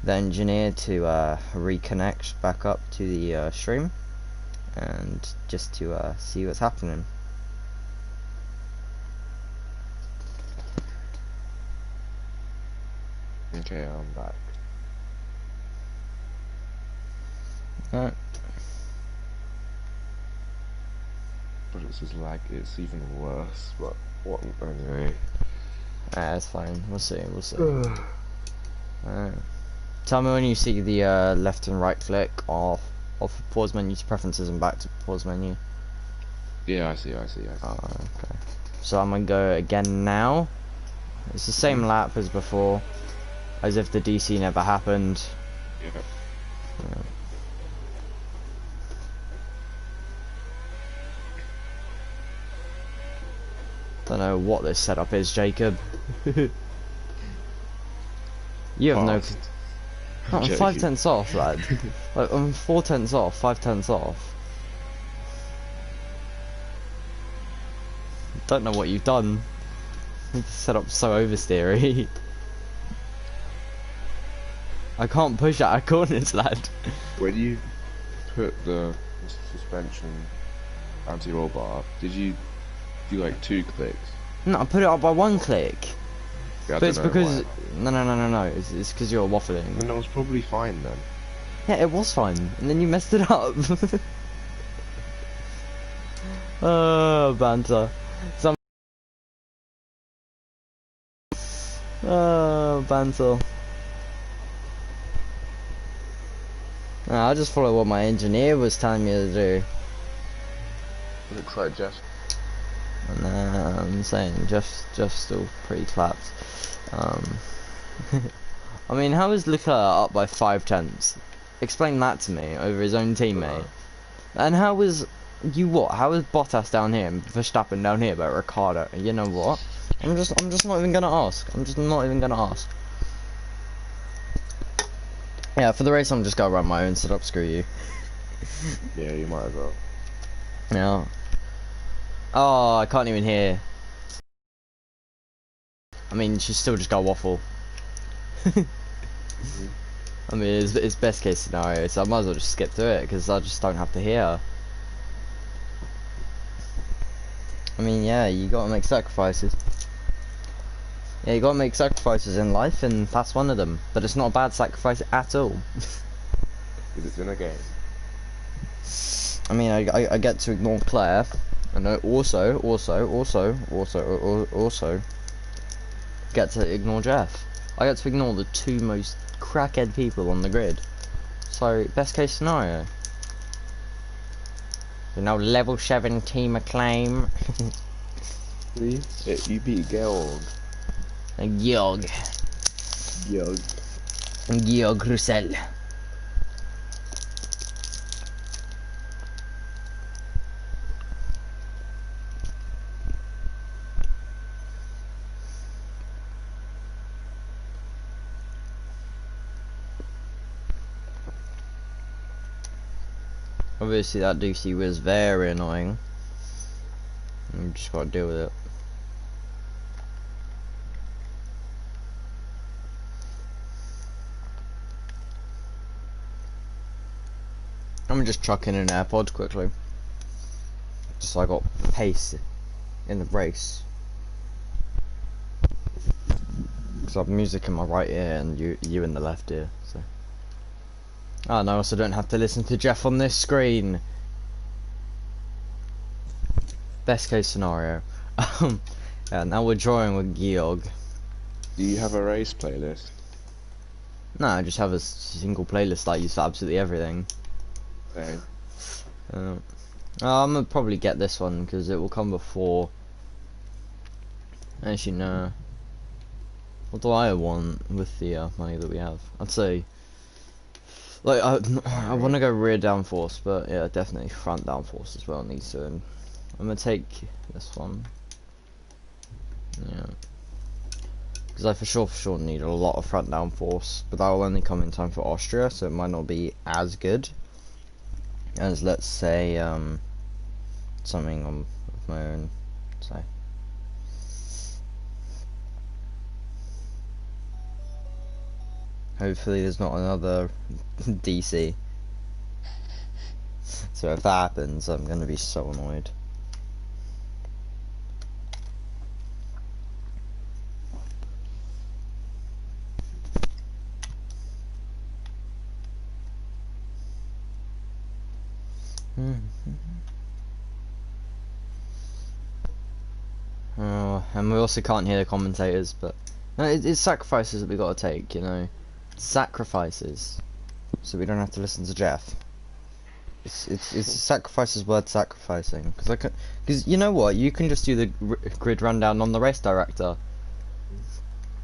the engineer to reconnect back up to the stream, and just to see what's happening. Okay, I'm back. Alright. But it's just like it's even worse. But what? Anyway. It's fine. We'll see. We'll see. Alright. Tell me when you see the left and right click off pause menu to preferences and back to pause menu. Yeah, I see. Oh, okay. So I'm gonna go again now. It's the same lap as before, as if the DC never happened. Yeah. Don't know what this setup is, Jacob. You have no. Oh, 5/10 off, lad. Like, I'm 4/10 off, 5/10 off. Don't know what you've done. This setup's so oversteery. I can't push out of corners, lad. When you put the suspension anti-roll bar up, did you do like 2 clicks? No, I put it up by 1 click. Yeah, but it's because no. It's because you're waffling. And that was probably fine then. Yeah, it was fine, and then you messed it up. Oh, banter. Oh, banter. No, I just follow what my engineer was telling me to do. Looks like Jeff. Nah, I'm saying Jeff's still pretty clapped. I mean, how is Leclerc up by 5/10? Explain that to me over his own teammate. And how is How is Bottas down here and Verstappen down here, but Ricardo? You know what? I'm just not even gonna ask. I'm just not even gonna ask. Yeah, for the race, I'm just gonna run my own setup. Screw you. Yeah, you might as well. Yeah. Oh, I can't even hear. I mean, she's still just got waffle. I mean, it's best case scenario, so I might as well just skip through it because I just don't have to hear. I mean, yeah, you gotta make sacrifices. Yeah, you gotta make sacrifices in life, and that's one of them. But it's not a bad sacrifice at all. Because it's in a game. I mean, I get to ignore Claire, and I also get to ignore Jeff. I get to ignore the 2 most crackhead people on the grid. So, best case scenario. You know, level 17 acclaim. See? You beat Georg. Georg Roussel. Obviously that DC was very annoying. You just gotta deal with it. I'm just chucking an AirPod quickly. Just so I got pace in the race. Because I have music in my right ear and you in the left ear, so. Oh, and I also don't have to listen to Jeff on this screen. Best case scenario. Yeah, now we're drawing with Georg. Do you have a race playlist? No, I just have a single playlist I use for absolutely everything. Same. I'm gonna probably get this one because it will come before. Actually, no. What do I want with the money that we have? I'd say, like, I want to go rear downforce, but yeah, definitely front downforce as well needs to. I'm gonna take this one. Yeah. Because I for sure need a lot of front downforce, but that will only come in time for Austria, so it might not be as good as, let's say, something on my own, say. Hopefully there's not another DC. So if that happens, I'm gonna be so annoyed. Oh, and we also can't hear the commentators, but no, it's sacrifices that we got to take, you know, sacrifices, so we don't have to listen to Jeff. It's sacrifices worth sacrificing, because you know what, you can just do the grid rundown on the race director.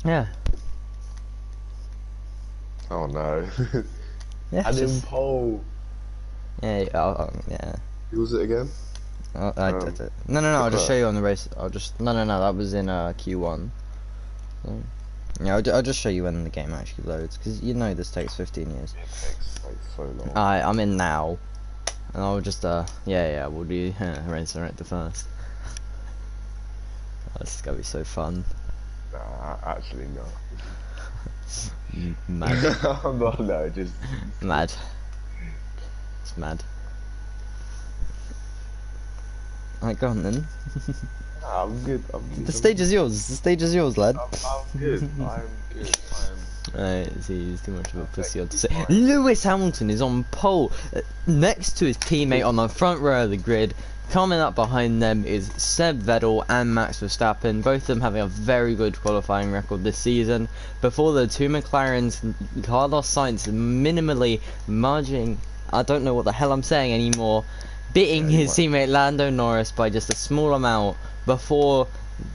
Yeah. Oh no. Yeah. Adam Pole. Yeah. Yeah. Who was it again? No, I'll just show you on the race. No, that was in Q1. So, yeah, I'll just show you when the game actually loads, because you know this takes 15 years. It takes like so long. I'm in now, and I'll just yeah, we'll do race director first. Oh, this is gonna be so fun. Nah, actually no. Mad. I'm not, no, just Mad. It's mad. Alright, go on then. I'm good. The stage is yours. The stage is yours, lad. I'm good. I'm good. Right, he's too much of a pussy to say. Lewis Hamilton is on pole, next to his teammate on the front row of the grid. Coming up behind them is Seb Vettel and Max Verstappen, both of them having a very good qualifying record this season. Before the two McLarens, Carlos Sainz minimally merging, I don't know what the hell I'm saying anymore, beating his teammate Lando Norris by just a small amount, before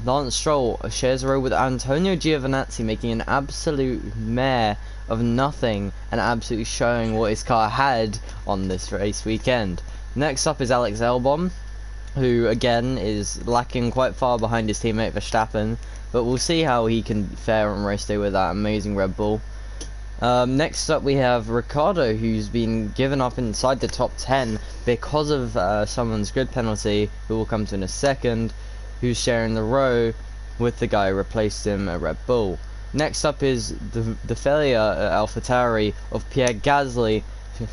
Lance Stroll shares a row with Antonio Giovinazzi, making an absolute mare of nothing and absolutely showing what his car had on this race weekend. Next up is Alex Albon, who again is lacking quite far behind his teammate Verstappen, but we'll see how he can fare on race day with that amazing Red Bull. Next up we have Ricciardo, who's been given up inside the top 10 because of someone's grid penalty, who we'll come to in a second, who's sharing the row with the guy who replaced him at Red Bull. Next up is the failure at AlphaTauri of Pierre Gasly,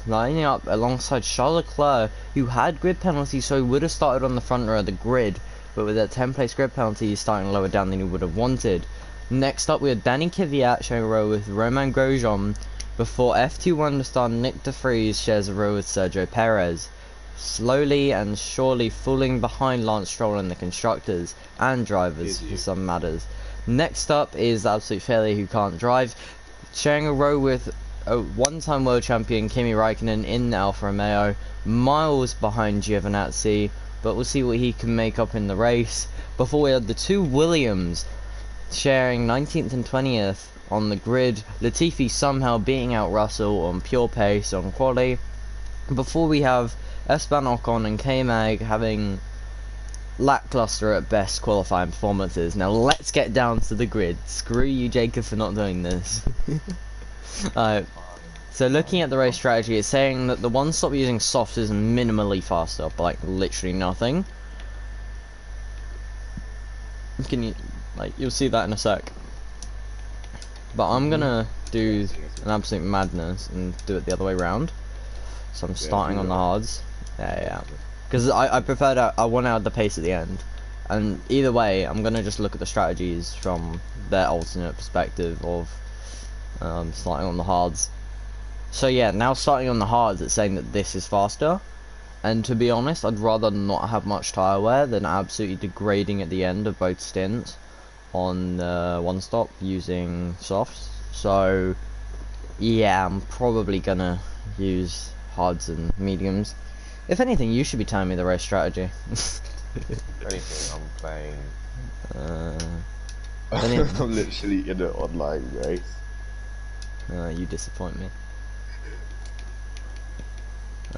lining up alongside Charles Leclerc, who had grid penalty, so he would have started on the front row of the grid, but with that 10th place grid penalty he's starting lower down than he would have wanted. Next up we have Danny Kvyat sharing a row with Romain Grosjean, before F2 star Nick de Vries shares a row with Sergio Perez, slowly and surely falling behind Lance Stroll in the constructors and drivers for some matters. Next up is the absolute failure who can't drive, sharing a row with a one-time world champion Kimi Raikkonen in the Alfa Romeo, miles behind Giovinazzi, but we'll see what he can make up in the race. Before we have the two Williams sharing 19th and 20th on the grid, Latifi somehow beating out Russell on pure pace on quali. Before we have Esteban Ocon and K-Mag having lackluster at best qualifying performances. Now let's get down to the grid. Screw you, Jacob, for not doing this. So looking at the race strategy, it's saying that the one-stop using softs is minimally faster, but like literally nothing. Can you, like, you'll see that in a sec. But I'm gonna do an absolute madness and do it the other way around. So I'm starting on the hards. Yeah. Because I prefer that, I want to add the pace at the end. And either way, I'm gonna just look at the strategies from their alternate perspective of starting on the hards. So yeah, now starting on the hards, it's saying that this is faster. And to be honest, I'd rather not have much tyre wear than absolutely degrading at the end of both stints on one stop using softs. So yeah, I'm probably gonna use hards and mediums. If anything, you should be telling me the race strategy. If anything, I'm playing. I'm literally in an online race. You disappoint me.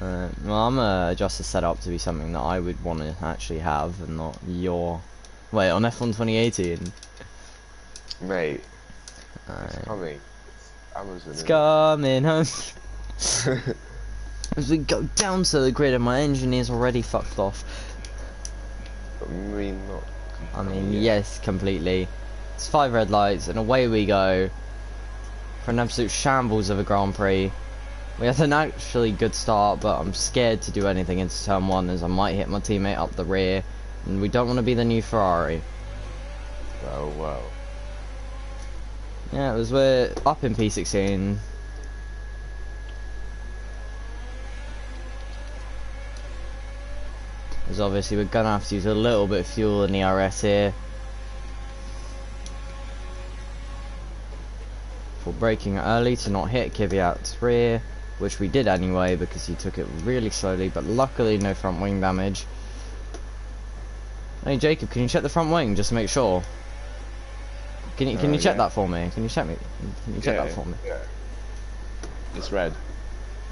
Well, I'm gonna adjust the setup to be something that I would want to actually have, and not your. Wait, on F1 2018. Mate, it's coming. Amazon. It's coming home. As we go down to the grid, and my engine is already fucked off. I mean, not. I mean, yes, completely. It's 5 red lights, and away we go. for an absolute shambles of a Grand Prix. We had an actually good start, but I'm scared to do anything into turn 1 as I might hit my teammate up the rear, and we don't want to be the new Ferrari. Well. Yeah, we're up in P16. As obviously we're gonna have to use a little bit of fuel in the RS here. For braking early to not hit Kvyat's rear, which we did anyway because he took it really slowly, but luckily no front wing damage. Hey Jacob, can you check the front wing just to make sure? Can you check that for me? Can you check that for me? Yeah. It's red.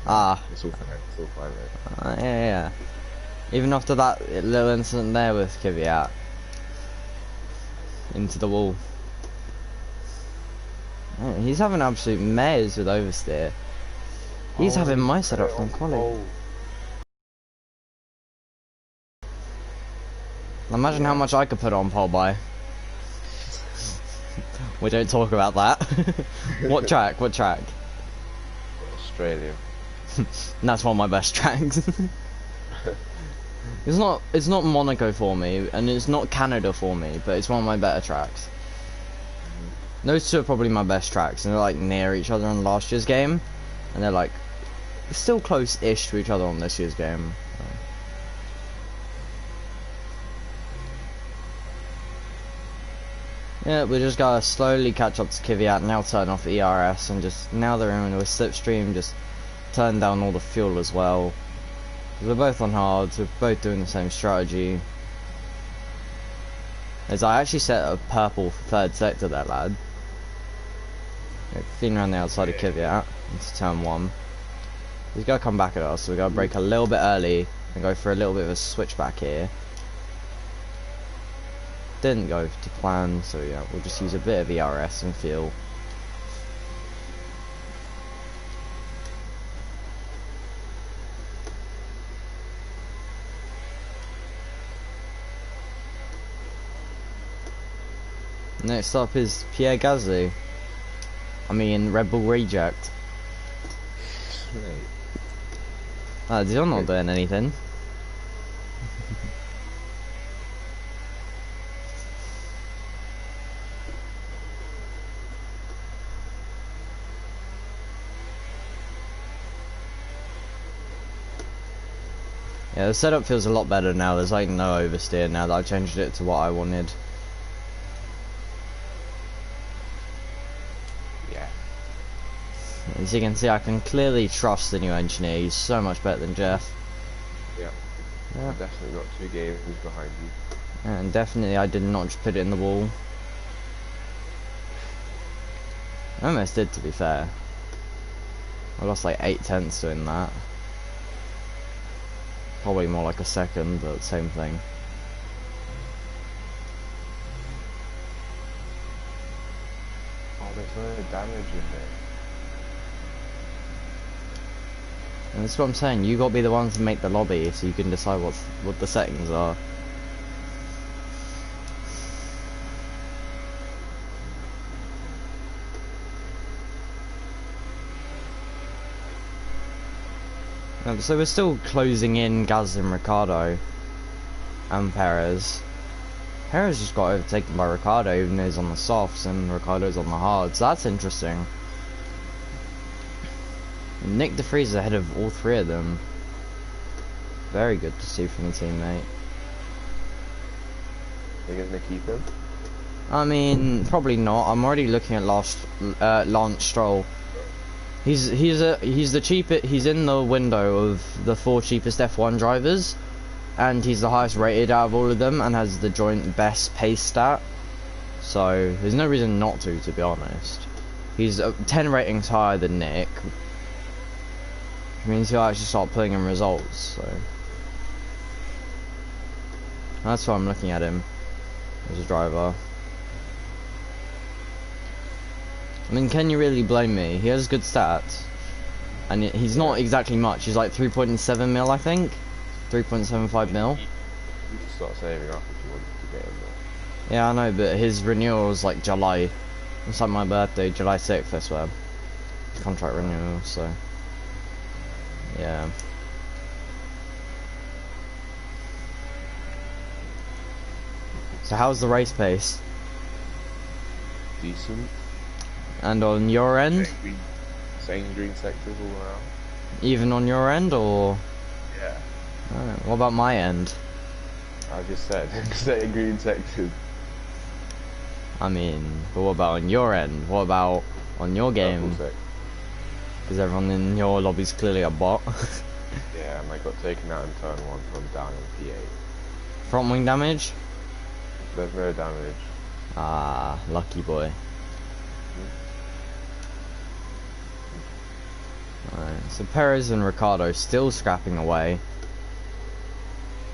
Ah. It's all fine. It's all fine, mate. Yeah. Even after that little incident there with Kvyat. Into the wall. Yeah, he's having absolute mares with oversteer. He's having my setup from quality. Imagine how much I could put on pole by. We don't talk about that. What track? What track? Australia. That's one of my best tracks. It's not Monaco for me, and it's not Canada for me, but it's one of my better tracks. Those two are probably my best tracks, and they're like near each other in last year's game, and they're like still close-ish to each other on this year's game. Yeah, we just gotta slowly catch up to Kvyat, now turn off ERS, and just, now they're in a slipstream, just turn down all the fuel as well. We're both on hards, we're both doing the same strategy. As I actually set a purple for third sector there, lad. Yeah, feeding around the outside of Kvyat into turn 1. He's gotta come back at us, so we gotta brake a little bit early and go for a little bit of a switchback here. Didn't go to plan, so yeah, we'll just use a bit of ERS and fuel. Next up is Pierre Gasly. I mean, Red Bull Reject. You're not doing anything. Yeah, the setup feels a lot better now. There's like no oversteer now that I've changed it to what I wanted. Yeah. As you can see, I can clearly trust the new engineer. He's so much better than Jeff. Yeah. Definitely got 2 games behind you. And definitely I did not just put it in the wall. I almost did, to be fair. I lost like 8/10 doing that. Probably more like a second, but same thing. Oh, there's no damage in there. And that's what I'm saying, you gotta be the one to make the lobby so you can decide what the settings are. So we're still closing in Gaz and Ricardo and Perez. Perez just got overtaken by Ricardo even though he's on the softs and Ricardo's on the hards. That's interesting. Nick De Vries is ahead of all 3 of them. Very good to see from the teammate. Are you gonna keep him? I mean, probably not. I'm already looking at Lance Stroll. He's the cheapest. He's in the window of the 4 cheapest F1 drivers, and he's the highest rated out of all of them, and has the joint best pace stat. So there's no reason not to be honest. He's 10 ratings higher than Nick, which means he'll actually start pulling in results. So that's why I'm looking at him as a driver. I mean, can you really blame me? He has good stats, and he's not exactly much. He's like 3.7 mil, I think, 3.75 mil. You can start saving up if you wanted to get him there. Yeah, I know, but his renewal is like July. It's like my birthday, July 6th, I swear. contract renewal, so yeah. So how's the race pace? Decent. And on your end? Same green sectors all around. Even on your end, or? Yeah. Alright, what about my end? I just said, same green sectors. I mean, but what about on your end? What about on your game? Because everyone in your lobby's clearly a bot. Yeah, and I got taken out in turn 1 from down in P8. Front wing damage? There's no damage. Ah, lucky boy. Alright, so Perez and Ricardo still scrapping away.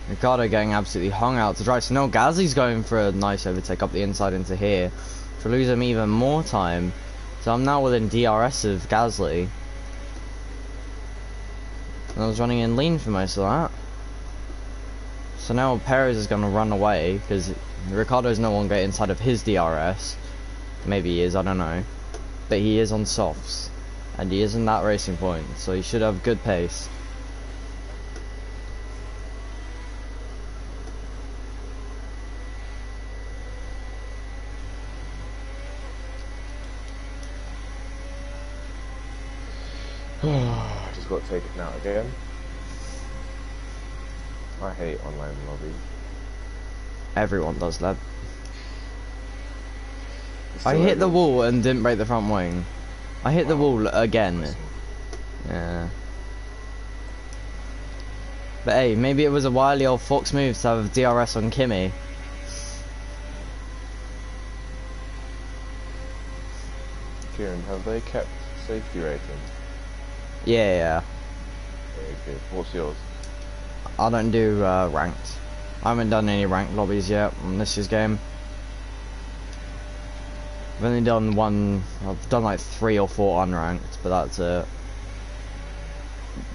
Ricardo getting absolutely hung out to dry. So now Gasly's going for a nice overtake up the inside into here to lose him even more time. So I'm now within DRS of Gasly. And I was running in lean for most of that. So now Perez is going to run away because Ricardo's no longer inside of his DRS. Maybe he is, I don't know. But he is on softs. And he is in that racing point, so he should have good pace. Just got taken out again. I hate online lobbies. Everyone does that. I hit the wall and didn't break the front wing. I hit the wall again. Yeah. But hey, maybe it was a wily old fox move to have DRS on Kimi. Kieran, have they kept safety rating? Yeah. Very good. What's yours? I don't do ranked. I haven't done any ranked lobbies yet on this year's game. I've only done one. I've done like 3 or 4 unranked, but that's it.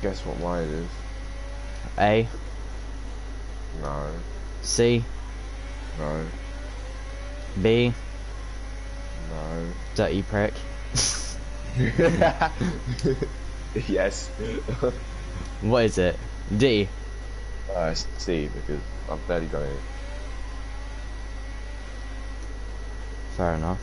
Guess what mine is? A. No. C. No. B. No. Dirty prick. Yes. What is it? D. C, because I've barely done it. Fair enough.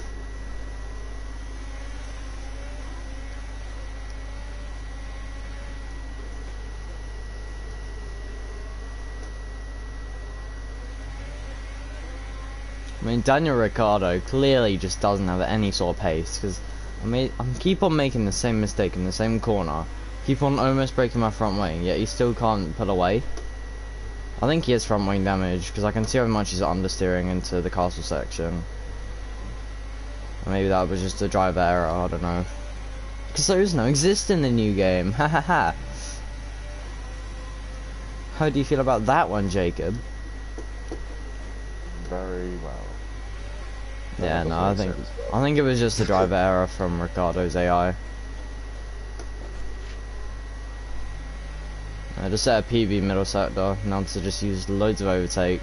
I mean, Daniel Ricciardo clearly just doesn't have any sort of pace, because I keep on making the same mistake in the same corner, keep on almost breaking my front wing, yet he still can't pull away. I think he has front wing damage, because I can see how much he's understeering into the castle section. Or maybe that was just a driver error, I don't know. Because those no exist in the new game, ha ha ha. How do you feel about that one, Jacob? Very well. Yeah, no, I think it was just a driver error from Ricardo's AI. I just set a PB middle sector, now to just use loads of overtake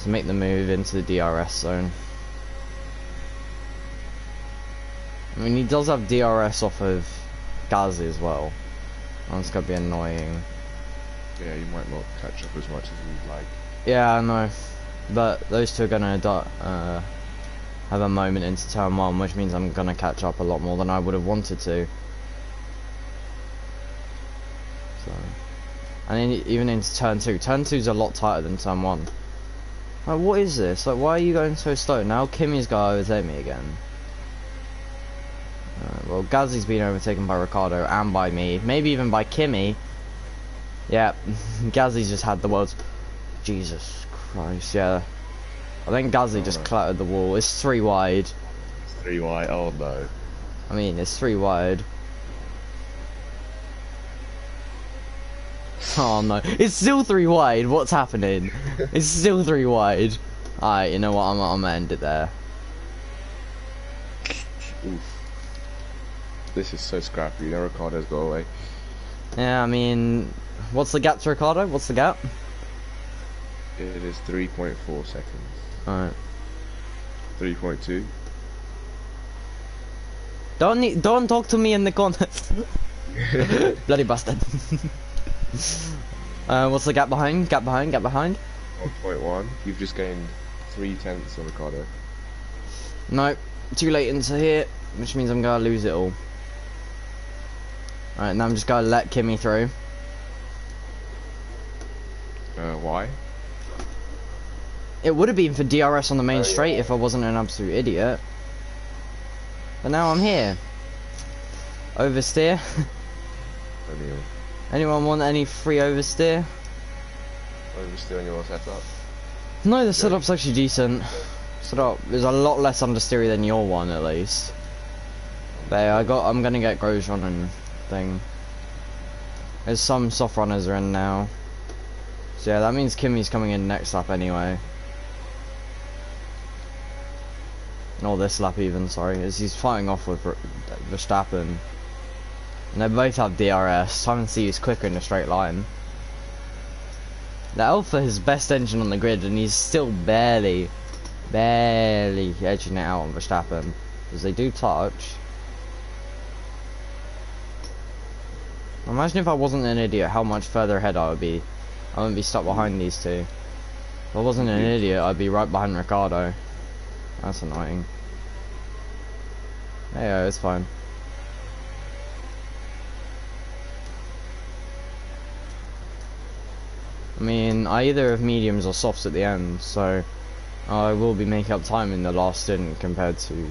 to make the move into the DRS zone. I mean, he does have DRS off of Gasly as well. That's gonna be annoying. Yeah, you might not catch up as much as you'd like. Yeah, I know. But those two are gonna have a moment into turn 1, which means I'm gonna catch up a lot more than I would have wanted to. So, and then even into turn 2. Turn 2's a lot tighter than turn 1. Like, what is this? Like, why are you going so slow? Now Kimi's got to overtake me again. Well, Gasly's been overtaken by Ricardo and by me, maybe even by Kimi. Yeah, Gasly's just had the world's... Jesus Christ, yeah. I think Gasly just clattered the wall. It's 3 wide. It's 3 wide, oh no. I mean, it's 3 wide. Oh no, it's still 3 wide. What's happening? It's still 3 wide. Alright, you know what? I'm gonna end it there. Oof. This is so scrappy. Now Ricardo's got away. Yeah, I mean, what's the gap to Ricardo? What's the gap? It is 3.4 seconds. Alright. 3.2. Don't talk to me in the corner. Bloody bastard. What's the gap behind? Gap behind? Gap behind? 1.1. You've just gained 3/10 on Ricardo. No, too late into here, which means I'm gonna lose it all. Alright, now I'm just gonna let Kimmy through. Why? It would have been for DRS on the main straight if I wasn't an absolute idiot. But now I'm here. Oversteer. Anyone want any free oversteer? Oversteer on your setup? No, the setup's actually decent. Setup is a lot less understeery than your one, at least. But yeah, I'm gonna get Grosjean and thing. There's some soft runners are in now. So yeah, that means Kimmy's coming in next lap anyway. Or this lap even, sorry, as he's fighting off with Verstappen. And they both have DRS, Simon C is quicker in a straight line. The Alpha is best engine on the grid and he's still barely edging it out on Verstappen. Because they do touch. Imagine if I wasn't an idiot how much further ahead I would be. I wouldn't be stuck behind these two. If I wasn't an idiot I'd be right behind Ricardo. That's annoying. Yeah, it's fine. I mean, I either have mediums or softs at the end, so I will be making up time in the last stint compared to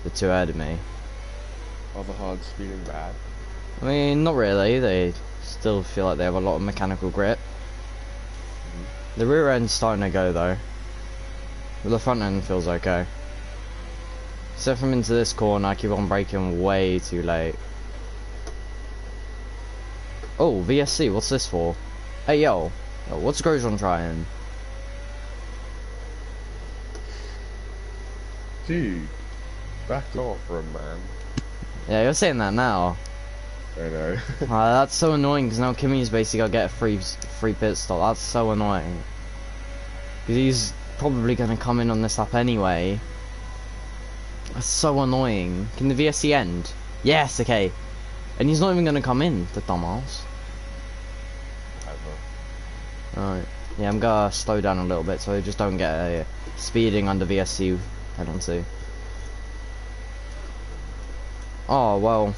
the two ahead of me. Are the hards feeling bad? I mean, not really. They still feel like they have a lot of mechanical grip. The rear end's starting to go though. But the front end feels okay. Except from into this corner, I keep on braking way too late. Oh, VSC, what's this for? Hey yo, what's Grosjean trying? Dude, back off from man. Yeah, you're saying that now. I know. That's so annoying because now Kimmy's basically gonna get a free pit stop. That's so annoying. Because he's probably gonna come in on this lap anyway. That's so annoying. Can the VSC end? Yes, okay. And he's not even gonna come in, the dumbass. Alright. Yeah, I'm gonna slow down a little bit so I just don't get a speeding under VSC penalty. Oh, well.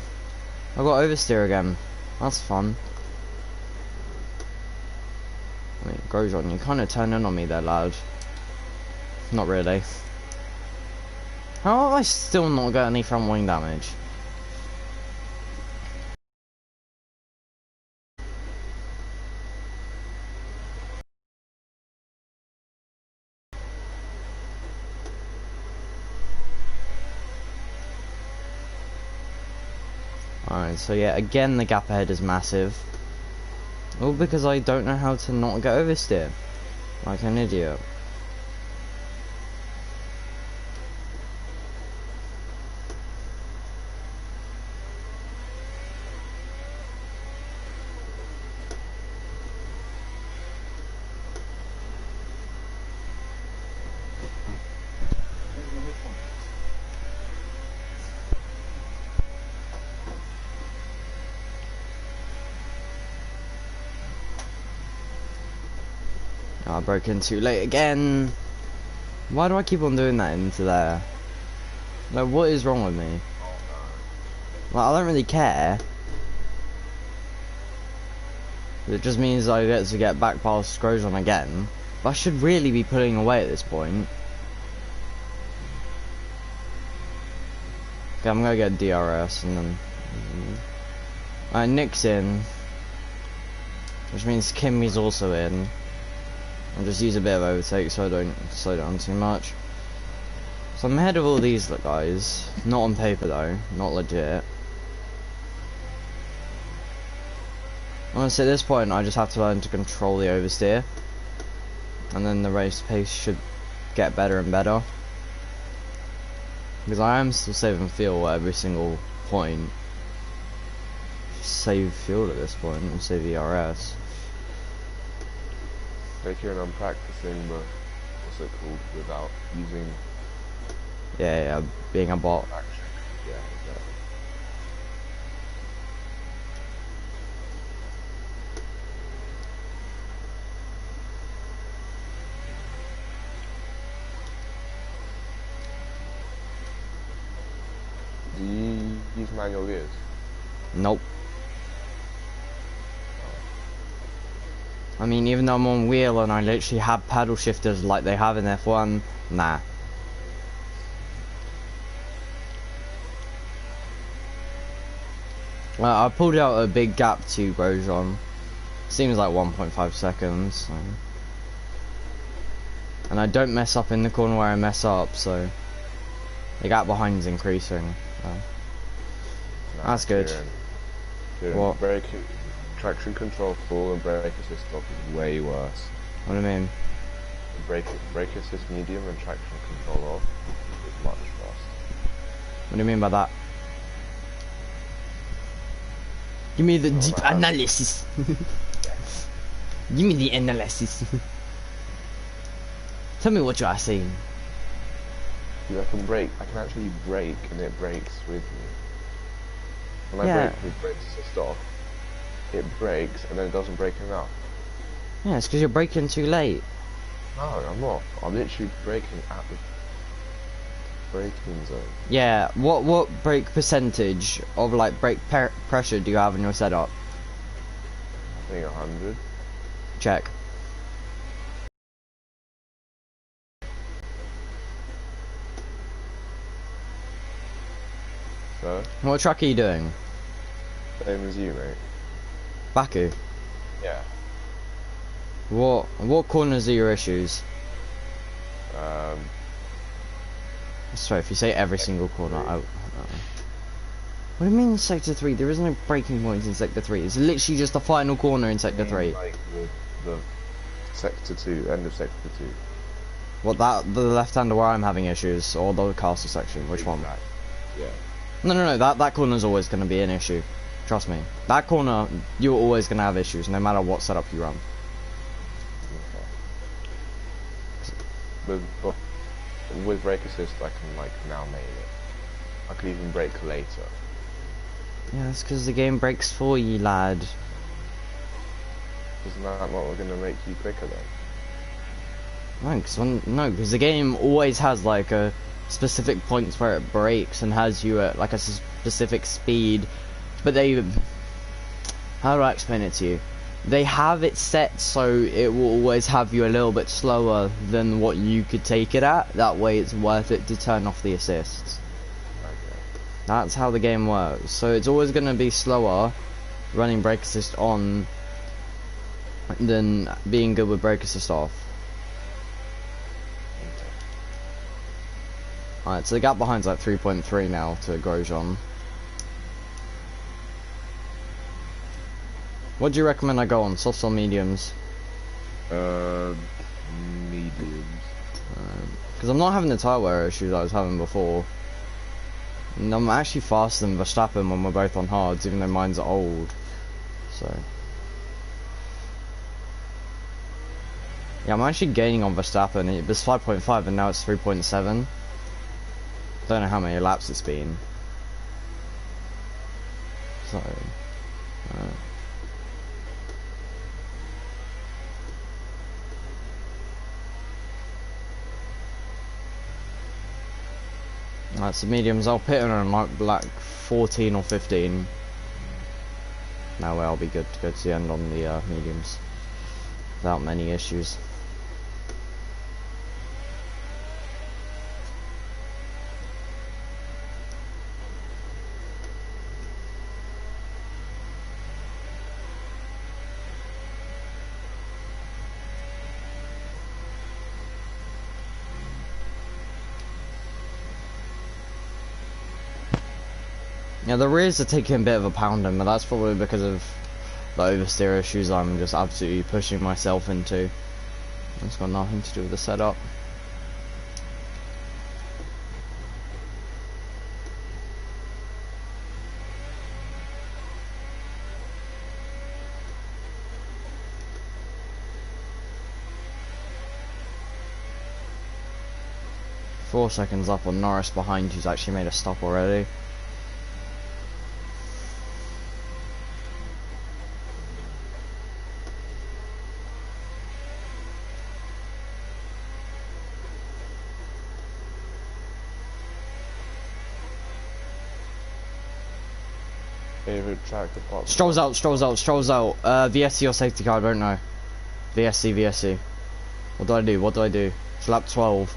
I got oversteer again. That's fun. Wait, Grosjean, you kind of turn in on me there, lad. Not really. How have I still not got any front wing damage? Alright, so yeah, again the gap ahead is massive. All because I don't know how to not get oversteer. Like an idiot. I broke in too late again. Why do I keep on doing that into there? Like, what is wrong with me? Like, I don't really care. It just means I get to get back past Grosjean again. But I should really be pulling away at this point. Okay, I'm gonna get DRS and then... Alright, Nick's in. Which means Kimmy's also in. I'll just use a bit of overtake so I don't slow down too much. So I'm ahead of all these guys. Not on paper though, not legit. Honestly, at this point I just have to learn to control the oversteer. And then the race pace should get better and better. Because I am still saving fuel at every single point. Just save fuel at this point and save ERS. Taking on practicing the, what's it called, without using... Yeah, being a bot. Action. Yeah, exactly. into manual gears? Nope. I mean, even though I'm on wheel and I literally have paddle shifters like they have in F1, nah. Well, I pulled out a big gap to Grosjean. Seems like 1.5 seconds. So. And I don't mess up in the corner where I mess up, so the gap behind is increasing. So. That's good. Kieran, What? Traction control full and brake assist off is way worse. What do you mean? Brake assist medium and traction control off is much faster. What do you mean by that? Give me the deep analysis. Give me the analysis. Tell me what you are saying. Dude, I can actually brake and it brakes with me. When I brake with brake assist off, it brakes and then it doesn't brake enough. Yeah, it's because you're braking too late. No, I'm not. I'm literally braking at the braking zone. Yeah, what brake percentage of like brake pressure do you have in your setup? I think 100. Check. So? What track are you doing? Same as you, mate. Baku. Yeah. What corners are your issues? Sorry, if you say every single corner, what do you mean Sector 3? There is no braking points in Sector 3. It's literally just the final corner in Sector 3. Like the Sector 2, end of Sector 2. What, the left-hander where I'm having issues, or the castle section? Which one? Yeah. No, that corner's always going to be an issue. Trust me. That corner, you're always going to have issues, no matter what setup you run. Okay. But with brake assist, I can like now nail it. I can even brake later. Yeah, that's because the game brakes for you, lad. Isn't that not going to make you quicker then? No, because the game always has like a specific points where it brakes and has you at like a specific speed, but how do I explain it to you? They have it set so it will always have you a little bit slower than what you could take it at. That way it's worth it to turn off the assists. Okay. That's how the game works. So it's always going to be slower running brake assist on than being good with brake assist off. Alright, so the gap behind's like 3.3 now to Grosjean. What do you recommend I go on, softs or mediums? Mediums. Because I'm not having the tyre wear issues I was having before. And I'm actually faster than Verstappen when we're both on hards, even though mine's old. So. Yeah, I'm actually gaining on Verstappen. It was 5.5 and now it's 3.7. Don't know how many laps it's been. So. Alright, so mediums, I'll pit on like 14 or 15. Now I'll be good to go to the end on the mediums. Without many issues. Yeah, the rears are taking a bit of a pounding, but that's probably because of the oversteer issues I'm just absolutely pushing myself into. It's got nothing to do with the setup. Four seconds up on Norris behind, who's actually made a stop already. Favorite track apart from Strolls out, strolls out, strolls out. VSC or safety car, I don't know. VSC, VSC. What do I do? What do I do? It's lap 12.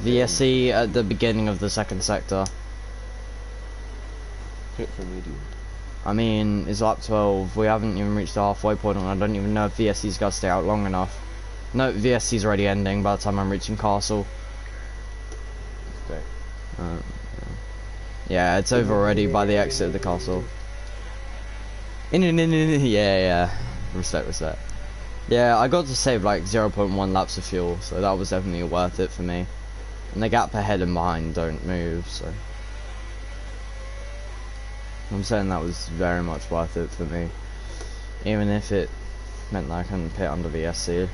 VSC at the beginning of the second sector. pit for medium. I mean, it's lap 12. We haven't even reached the halfway point, and I don't even know if VSC's got to stay out long enough. No, VSC's already ending by the time I'm reaching Castle. Stay. Yeah, it's over already by the exit of the castle. Yeah. Respect. Yeah, I got to save like 0.1 laps of fuel, so that was definitely worth it for me. And the gap ahead and behind don't move, so I'm saying that was very much worth it for me. Even if it meant that I couldn't pit under VSC.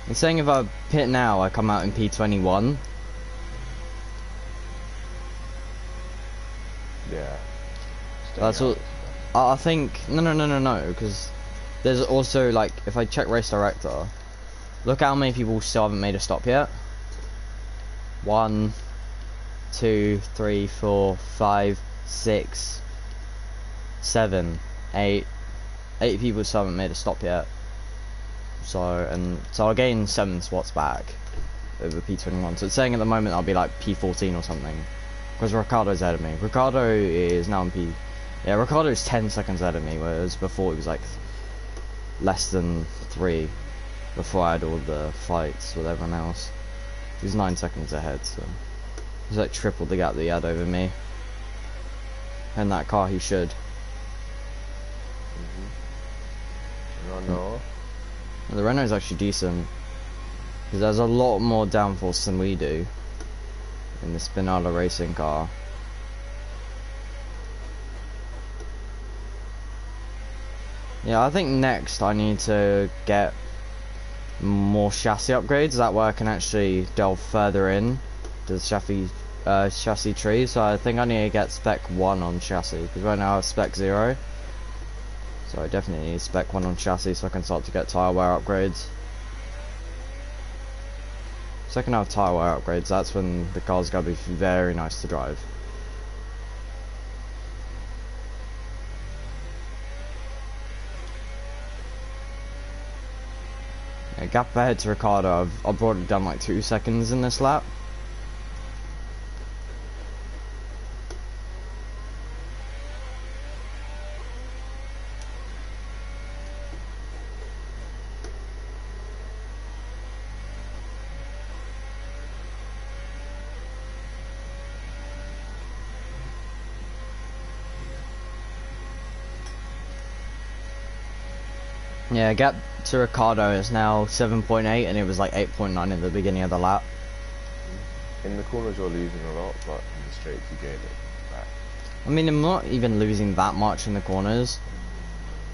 I'm saying if I pit now, I come out in P21. Yeah. That's what I think. No, because there's also like, if I check race director, look how many people still haven't made a stop yet. 1, 2, 3, 4, 5, 6, 7, 8. 8 people still haven't made a stop yet. So I'll gain 7 spots back over P21. So it's saying at the moment I'll be like P14 or something. Because Ricardo's ahead of me. Ricardo is now in P. Yeah, Ricardo is 10 seconds ahead of me, whereas before it was like less than 3 before I had all the fights with everyone else. He's 9 seconds ahead, so he's like triple the gap that he had over me. And that car he should. No. The Renault's actually decent. Because there's a lot more downforce than we do in the Spinala racing car. Yeah, I think next I need to get more chassis upgrades. That way I can actually delve further in to the chassis tree. So I think I need to get spec 1 on chassis, because right now I have spec 0. So I definitely need spec 1 on chassis so I can start to get tyre wear upgrades. So I can have tyre wear upgrades, that's when the car's going to be very nice to drive. Yeah, gap ahead to Ricardo, I've brought it down like 2 seconds in this lap. Yeah, gap to Ricardo is now 7.8 and it was like 8.9 in the beginning of the lap. In the corners you're losing a lot, but in the straights you gain it back. I mean, I'm not even losing that much in the corners.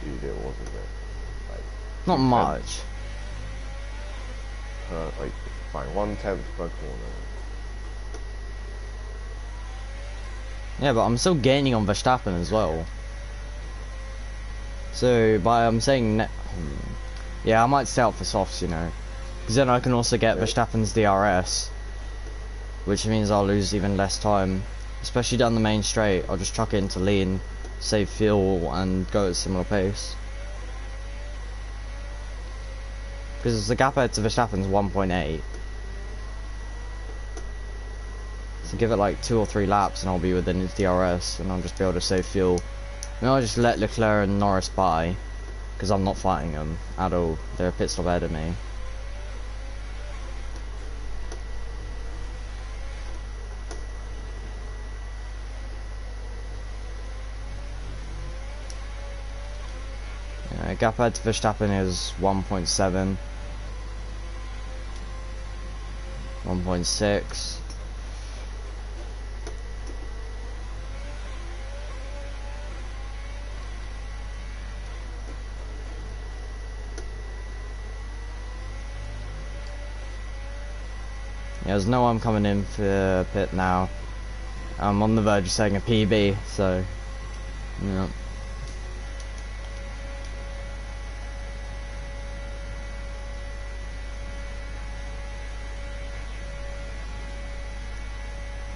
Dude, it wasn't it. Like, Not much. Like, fine, 1/10 per corner. Yeah, but I'm still gaining on Verstappen as well. So, I'm saying, yeah, I might stay out for softs, you know, because then I can also get Verstappen's DRS, which means I'll lose even less time, especially down the main straight. I'll just chuck it into lean, save fuel, and go at a similar pace. Because the gap ahead to Verstappen's 1.8. So give it like 2 or 3 laps and I'll be within his DRS and I'll just be able to save fuel. And I'll just let Leclerc and Norris by, because I'm not fighting them at all. They're a pit stop ahead of me. Gap ahead to Verstappen is 1.7. 1.6. Yeah, there's no one coming in for pit now. I'm on the verge of saying a PB, so yeah.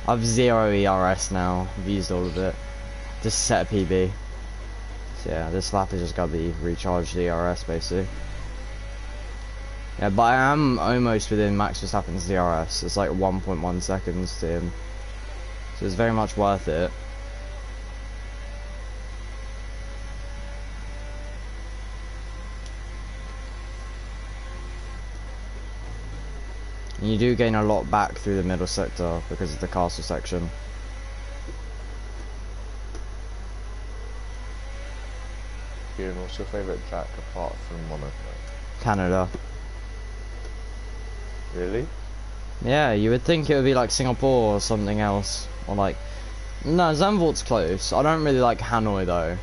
I've 0 ERS now. I've used all of it. Just set a PB. So yeah, this lap has just got to be recharged ERS basically. Yeah, but I am almost within Max Verstappen's DRS. It's like 1.1 seconds to him. So it's very much worth it. And you do gain a lot back through the middle sector because of the castle section. Kieran, what's your favourite track apart from Monaco? Canada. Really? Yeah, you would think it would be like Singapore or something else. Or like... No, Zandvoort's close. I don't really like Hanoi though.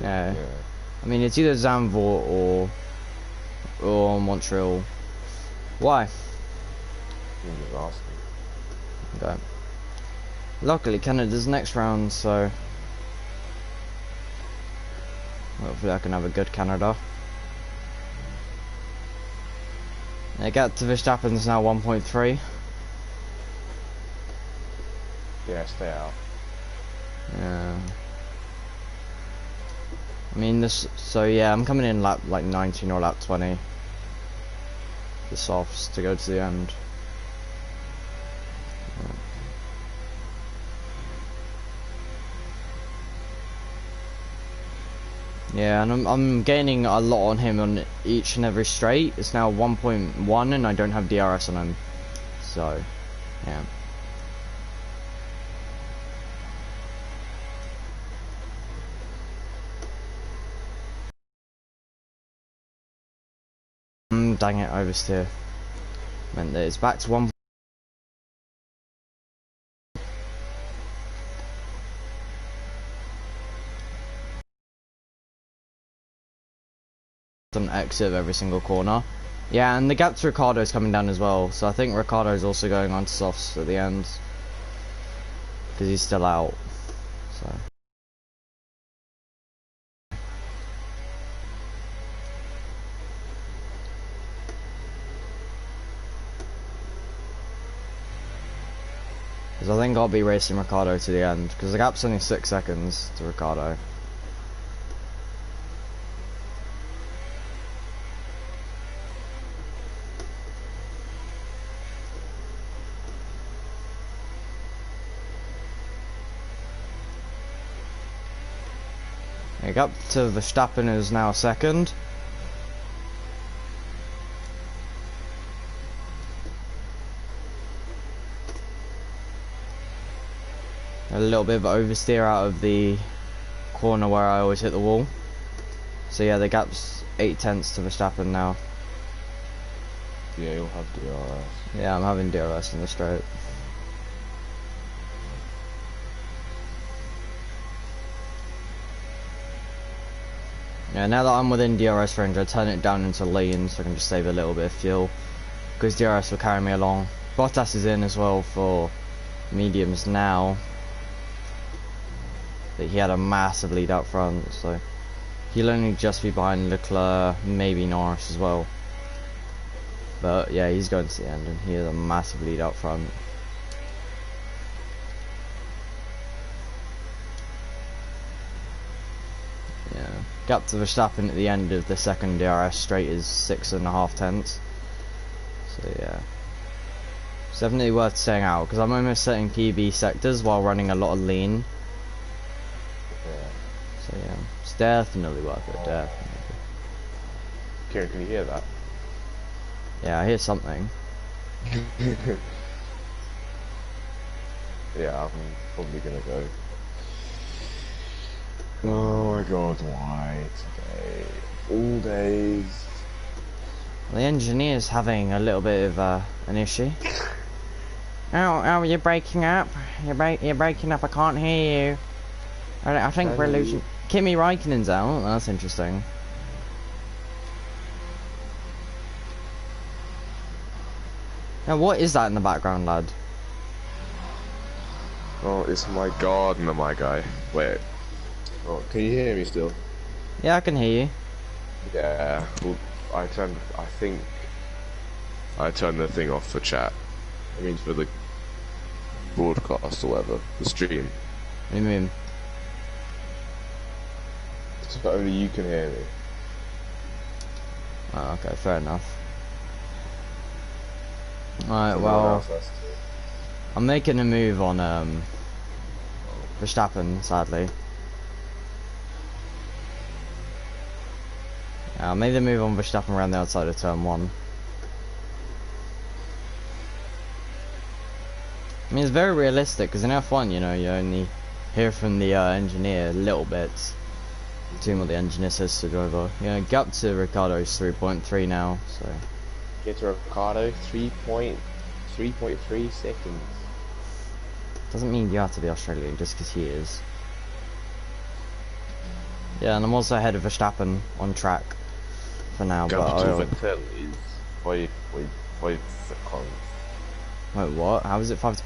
Yeah. I mean, it's either Zandvoort or Montreal. Why? I'm just asking. Okay. Luckily, Canada's next round, so... Hopefully I can have a good Canada. The gap to Verstappen's now 1.3. Yeah, stay out. Yeah. I mean this, so yeah, I'm coming in lap like 19 or lap 20. The softs to go to the end. Yeah, and I'm gaining a lot on him on each and every straight. It's now 1.1 and I don't have DRS on him. So, yeah. Dang it, oversteer. Meant that it's back to 1. An exit of every single corner. Yeah, and the gap to Ricardo's coming down as well, so I think Ricardo's also going on to softs at the end. Because he's still out. So. Because I think I'll be racing Ricardo to the end, because the gap's only 6 seconds to Ricardo. Up to Verstappen is now second. A little bit of oversteer out of the corner where I always hit the wall. So yeah, the gap's 8 tenths to Verstappen now. Yeah, you'll have DRS. Yeah, I'm having DRS in the straight. Yeah, now that I'm within DRS range, I turn it down into lean so I can just save a little bit of fuel. Because DRS will carry me along. Bottas is in as well for mediums now. But he had a massive lead up front, so he'll only just be behind Leclerc, maybe Norris as well. But yeah, he's going to the end and he has a massive lead up front. Yeah, gap to Verstappen at the end of the second DRS straight is 6.5 tenths. So yeah, it's definitely worth staying out because I'm almost setting PB sectors while running a lot of lean. So yeah, it's definitely worth it, definitely. Kieran, can you hear that? Yeah, I hear something. Yeah, I'm probably gonna go. Oh my god, why today? All days. The engineer's having a little bit of an issue. Oh, you're breaking up. You're breaking up. I can't hear you. I think we're losing. Kimi Raikkonen's out. That's interesting. Now, what is that in the background, lad? Oh, it's my gardener, my guy. Wait. Oh, can you hear me still? Yeah, I can hear you. Yeah. Well, I think I turned the thing off for chat. It means for the broadcast or whatever, the stream. What do you mean? So only you can hear me. Oh, okay, fair enough. Alright, So no one well, else has to. I'm making a move on Verstappen, sadly. Yeah, I made the move on Verstappen around the outside of turn 1. I mean, it's very realistic, because in F1, you know, you only hear from the engineer little bits. Doing what the engineer says to the driver. You know, gap to Ricardo's 3.3 now, so... Get to Ricardo, 3.3 seconds. Doesn't mean you have to be Australian just because he is. Yeah, and I'm also ahead of Verstappen on track for now, Gap but to Vettel is 5 seconds. Wait, what? How is it 5...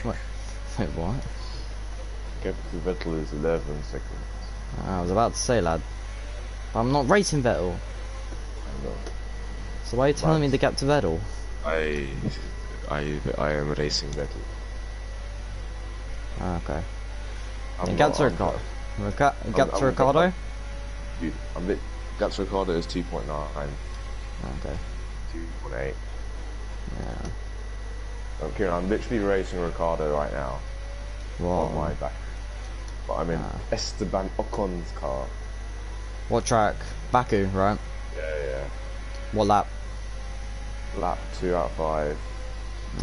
Wait, what? Gap to Vettel is 11 seconds. I was about to say, lad. I'm not racing Vettel. I know. So why are you telling me the gap to Vettel? I am racing Vettel. Ah, okay. I'm Gap not- to I'm Ricardo. not- Gap to Ricardo? Dude, Gap to Ricardo is 2.9, Okay. 2.8. Yeah. Okay, I'm literally racing Ricardo right now on my What? back. But I'm in Esteban Ocon's car. What track? Baku, right? Yeah. What lap? Lap 2 out of 5.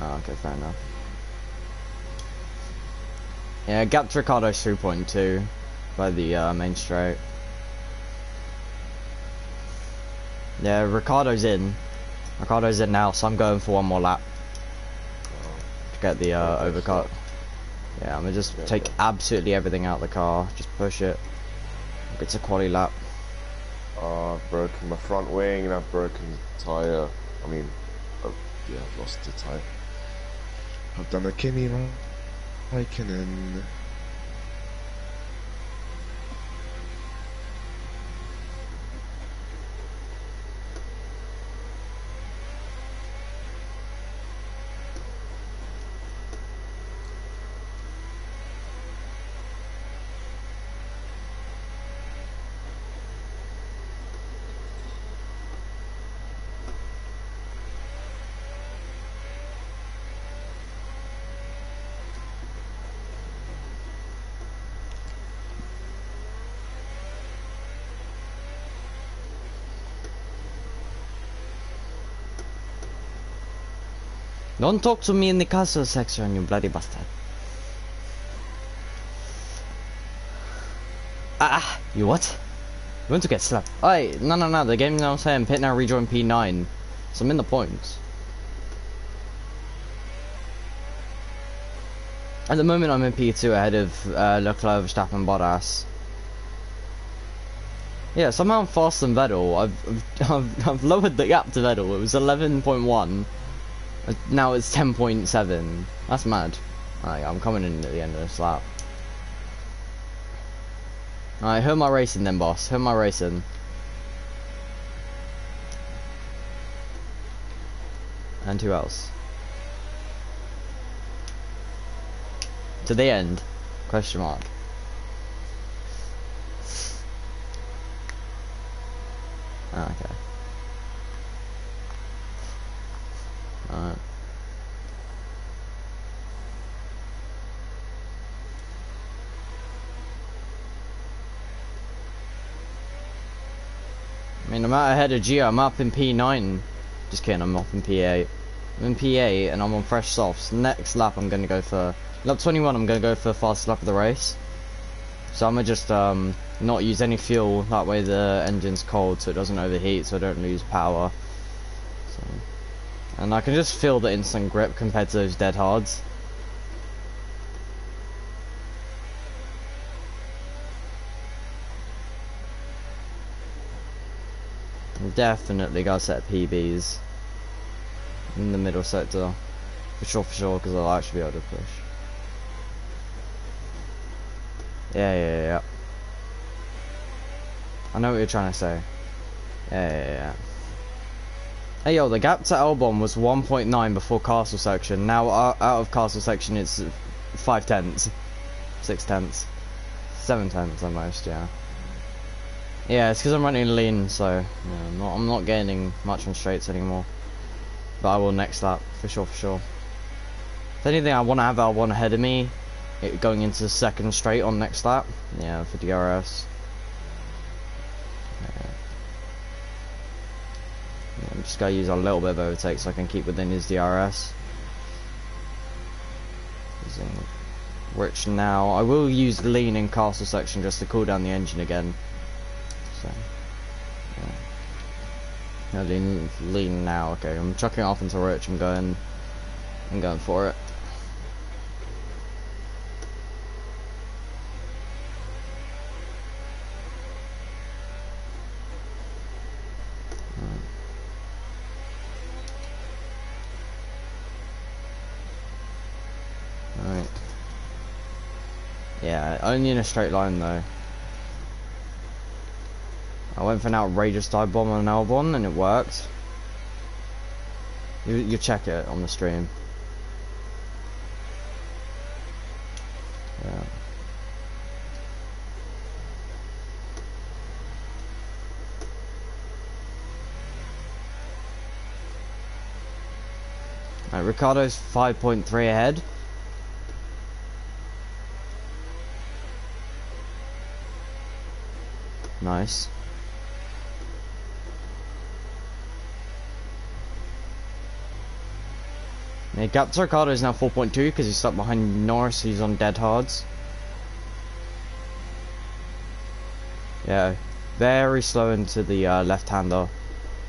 Oh, okay, fair enough. Yeah, gap to Ricardo's 3.2 by the main straight. Yeah, Ricardo's in. Ricardo's in now, so I'm going for one more lap to get the overcut. Yeah, I'm gonna just take absolutely everything out of the car, just push it. It's a quali lap. I've broken my front wing and I've broken the tyre. I mean, yeah, I've lost the tyre. I've done a Kimi Raikkonen. Don't talk to me in the castle section, you bloody bastard. You what? You want to get slapped? Hey, no, the game now saying pit now rejoin P9. So I'm in the points. At the moment I'm in P2 ahead of Leclerc, Verstappen, Bottas. Yeah, somehow I'm faster than Vettel. I've lowered the gap to Vettel. It was 11.1. Now it's 10.7. That's mad. Alright, I'm coming in at the end of this lap. Alright, who am I racing then, boss? Who am I racing? And who else? To the end? Question mark. Okay. Alright. I mean, I'm out ahead of Gio. I'm up in P9. Just kidding, I'm up in P8. I'm in P8 and I'm on fresh softs. Next lap I'm going to go for... Lap 21 I'm going to go for fastest lap of the race. So I'm going to just not use any fuel. That way the engine's cold so it doesn't overheat, so I don't lose power. So, and I can just feel the instant grip compared to those dead hards. Definitely got to set PBs in the middle sector. For sure, because I'll actually be able to push. Yeah. I know what you're trying to say. Yeah. Hey yo, the gap to Albon was 1.9 before castle section. Now out of castle section it's 5 tenths, 6 tenths, 7 tenths almost, yeah. Yeah, it's because I'm running lean, so yeah, I'm not gaining much on straights anymore. But I will next lap, for sure, for sure. If anything, I want to have L1 ahead of me, going into the second straight on next lap. Yeah, for DRS. Yeah, I'm just going to use a little bit of overtake so I can keep within his DRS. Using Rich now. I will use lean in castle section just to cool down the engine again. So, yeah. No, lean now. Okay, I'm chucking it off into Rich. I'm going for it. Alright. Yeah, only in a straight line though. I went for an outrageous dive bomb on an L1 and it worked. You check it on the stream. Yeah. Right, Ricardo's 5.3 ahead. Nice. Yeah, gap to Ricardo is now 4.2 because he's stuck behind Norris. He's on dead hards. Yeah, very slow into the left-hander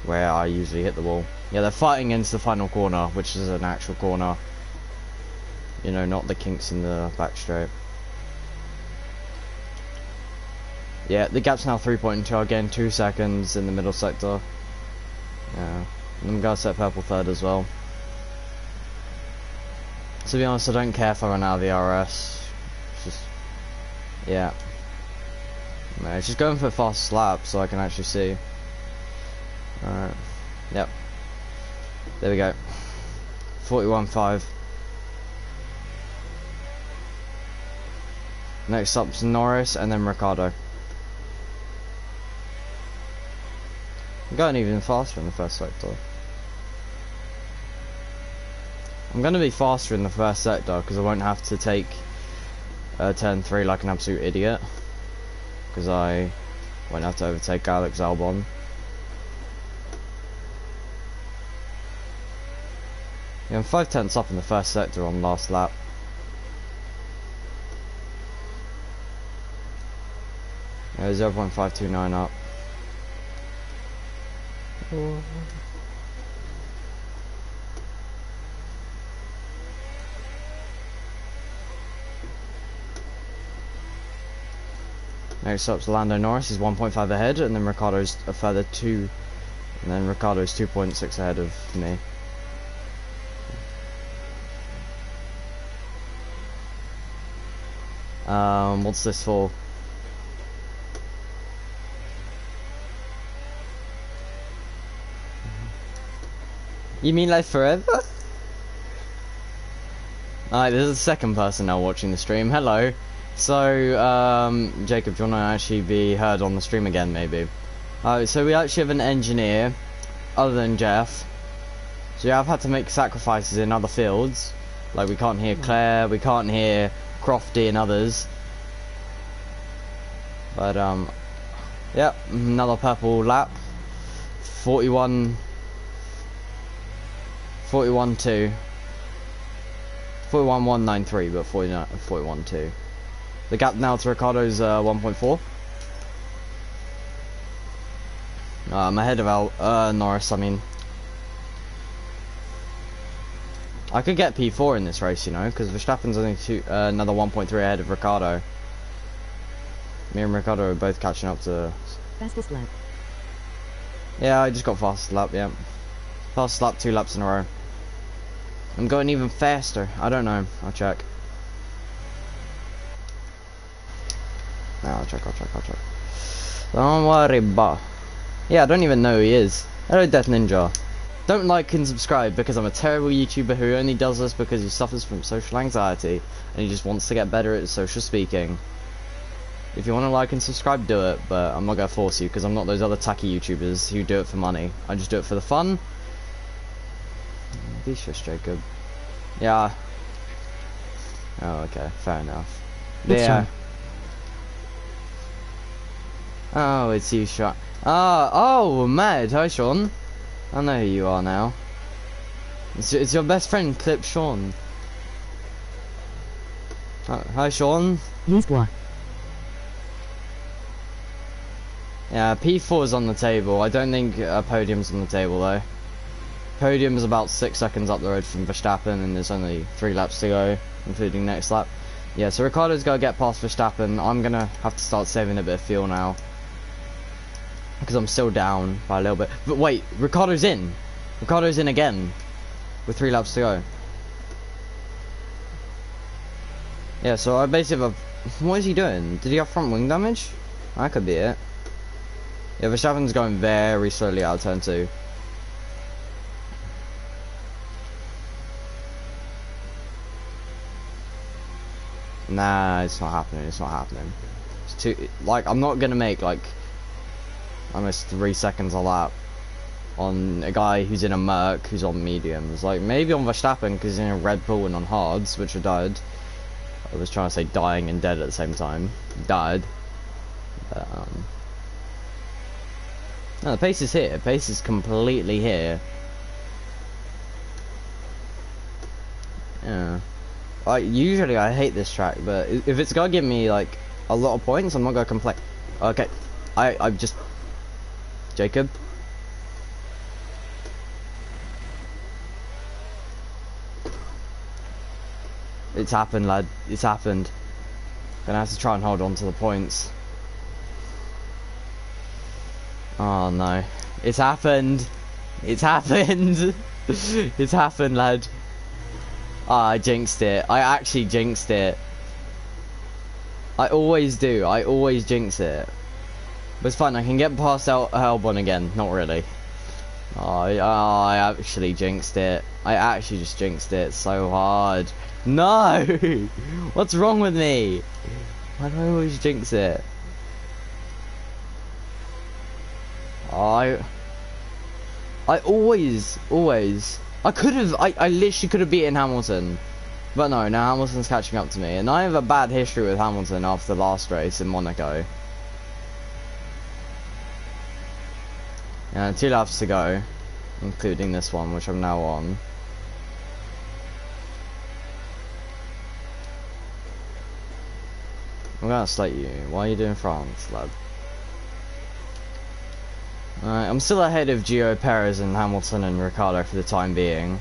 where I usually hit the wall. Yeah, they're fighting into the final corner, which is an actual corner. You know, not the kinks in the back straight. Yeah, the gap's now 3.2 again, 2 seconds in the middle sector. Yeah, and I'm gonna set purple third as well. To be honest, I don't care if I run out of the RS. It's just, yeah. No, it's just going for a fast lap so I can actually see. Alright. Yep. There we go. 41.5. Next up's Norris and then Ricardo. I'm going even faster in the first sector. I'm going to be faster in the first sector because I won't have to take turn 3 like an absolute idiot. Because I won't have to overtake Alex Albon. Yeah, I'm 5 tenths up in the first sector on last lap. Yeah, 0.529 up. Next up's Lando Norris, is 1.5 ahead, and then Ricardo's a further 2, and then Ricardo's 2.6 ahead of me. What's this for? You mean like forever? Alright, there's a second person now watching the stream. Hello. So, Jacob, do you want to actually be heard on the stream again, maybe? So we actually have an engineer, other than Jeff. So yeah, I've had to make sacrifices in other fields. Like, we can't hear Claire, we can't hear Crofty and others. But, yep, another purple lap. 41-2. 41.193, but 41.2. The gap now to Ricardo's 1.4. I'm ahead of Norris, I mean. I could get P4 in this race, you know, because Verstappen's only another 1.3 ahead of Ricardo. Me and Ricardo are both catching up to... Fastest lap. Yeah, I just got fastest lap, yeah. Fastest lap 2 laps in a row. I'm going even faster. I don't know. I'll check. No, I'll check. Don't worry, bah. Yeah, I don't even know who he is. Hello, Death Ninja. Don't like and subscribe because I'm a terrible YouTuber who only does this because he suffers from social anxiety and he just wants to get better at social speaking. If you want to like and subscribe, do it, but I'm not going to force you because I'm not those other tacky YouTubers who do it for money. I just do it for the fun. Be shush, Jacob. Yeah. Oh, okay, fair enough. Yeah. Oh, it's you, Sean. Oh, Mad. Hi, Sean. I know who you are now. It's your best friend, Clip Sean. Hi, Sean. Yes, what? Yeah, P4 is on the table. I don't think a podium's on the table, though. Podium's about 6 seconds up the road from Verstappen, and there's only 3 laps to go, including next lap. Yeah, so Ricardo's got to get past Verstappen. I'm going to have to start saving a bit of fuel now. Because I'm still down by a little bit. But wait, Ricardo's in. Ricardo's in again. With 3 laps to go. Yeah, so I basically have... What is he doing? Did he have front wing damage? That could be it. Yeah, Verstappen's going very slowly out of turn 2. Nah, it's not happening, it's not happening. It's too... Like, I'm not gonna make, like... almost 3 seconds a lap on a guy who's in a Merc who's on mediums. Like, maybe on Verstappen because he's in a Red Bull and on hards, which I died. I was trying to say dying and dead at the same time. Died. But, no, the pace is here. Pace is completely here. Yeah. Usually I hate this track, but if it's gonna give me, like, a lot of points, I'm not gonna complain. Okay. I've just... Jacob? It's happened, lad. It's happened. Gonna have to try and hold on to the points. Oh no. It's happened. It's happened. It's happened, lad. Ah, I jinxed it. I actually jinxed it. I always do. I always jinx it. But it's fine, I can get past Albon again. Not really. I actually jinxed it. I actually just jinxed it so hard. No! What's wrong with me? Why do I always jinx it? I always. I literally could have beaten Hamilton. But no, now Hamilton's catching up to me. And I have a bad history with Hamilton after the last race in Monaco. Yeah, 2 laps to go, including this one, which I'm now on. I'm gonna slate you. Why are you doing France, lad? Alright, I'm still ahead of Gio, Perez and Hamilton and Ricciardo for the time being.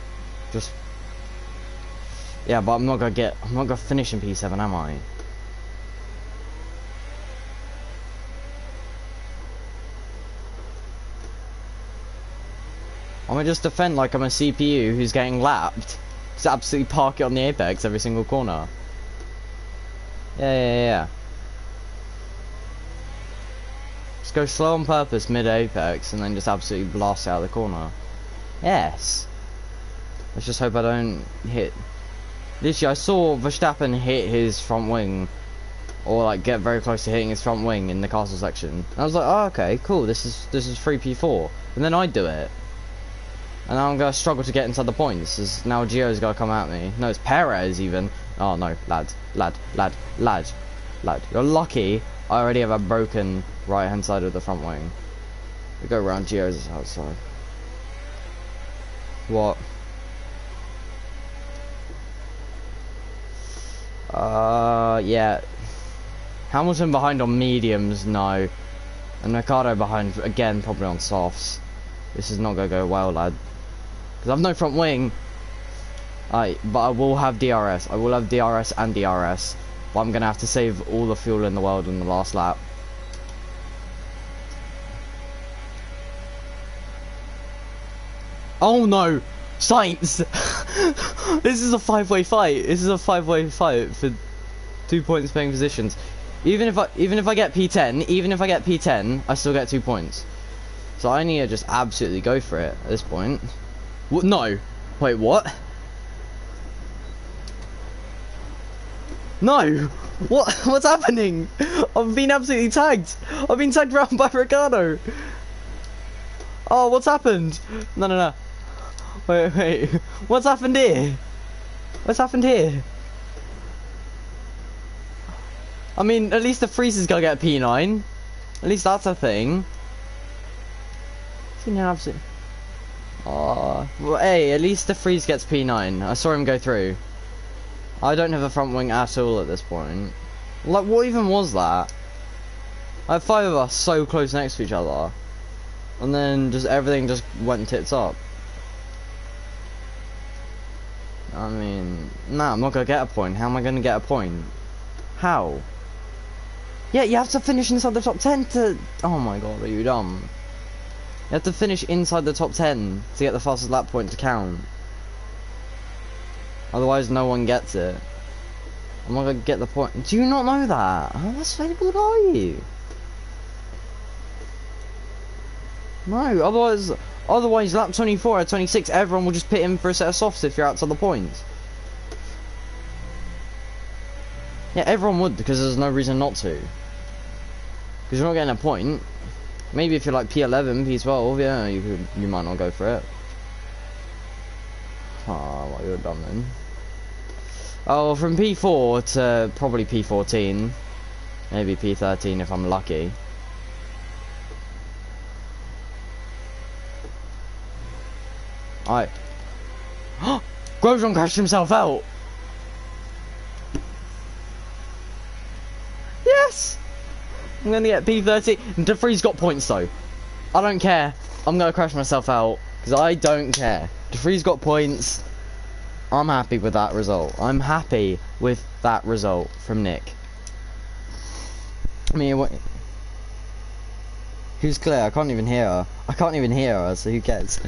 Just... Yeah, but I'm not gonna finish in P7, am I? I'm gonna just defend like I'm a CPU who's getting lapped. Just absolutely park it on the apex every single corner. Yeah. Just go slow on purpose mid-apex and then just absolutely blast it out of the corner. Yes. Let's just hope I don't hit... Literally, I saw Verstappen hit his front wing. Or like get very close to hitting his front wing in the castle section. And I was like, oh okay, cool, this is free P4. And then I do it. And now I'm going to struggle to get inside the points, as now Gio's got to come at me. No, it's Perez even. Oh no, lad. You're lucky I already have a broken right-hand side of the front wing. We go around Gio's outside. What? Yeah. Hamilton behind on mediums, no. And Ricciardo behind, again, probably on softs. This is not going to go well, lad. Because I've no front wing. But I will have DRS. I will have DRS and DRS. But I'm going to have to save all the fuel in the world in the last lap. Oh no! Sainz! This is a 5-way fight. This is a 5-way fight for 2 points paying positions. Even if I get P10, I still get 2 points. So I need to just absolutely go for it at this point. What? No. Wait, what? No! What? What's happening? I've been absolutely tagged. I've been tagged round by Ricardo. Oh, what's happened? No, no, no. Wait, wait. What's happened here? What's happened here? I mean, at least the freezer's gonna get a P9. At least that's a thing. Oh, well, hey, at least the freeze gets P9. I saw him go through. I don't have a front wing at all at this point. Like, what even was that? I have 5 of us so close next to each other. And then just everything just went tits up. I mean, nah, I'm not gonna get a point. How am I gonna get a point? How? Yeah, you have to finish inside the top 10 to... Oh my god, are you dumb? You have to finish inside the top 10 to get the fastest lap point to count. Otherwise, no one gets it. I'm not gonna get the point. Do you not know that? How good are you? No, otherwise lap 24 or 26, everyone will just pit in for a set of softs if you're outside the points. Yeah, everyone would, because there's no reason not to. Because you're not getting a point. Maybe if you're like P11, P12, yeah, you might not go for it. Oh, well, you're dumb then. Oh, from P4 to probably P14. Maybe P13 if I'm lucky. Alright. Grosjean crashed himself out! Yes! I'm gonna get P30. DeFree's got points though. I don't care. I'm gonna crash myself out. Because I don't care. DeFree's got points. I'm happy with that result. I'm happy with that result from Nick. I mean, what? Who's Claire? I can't even hear her. I can't even hear her, so who cares?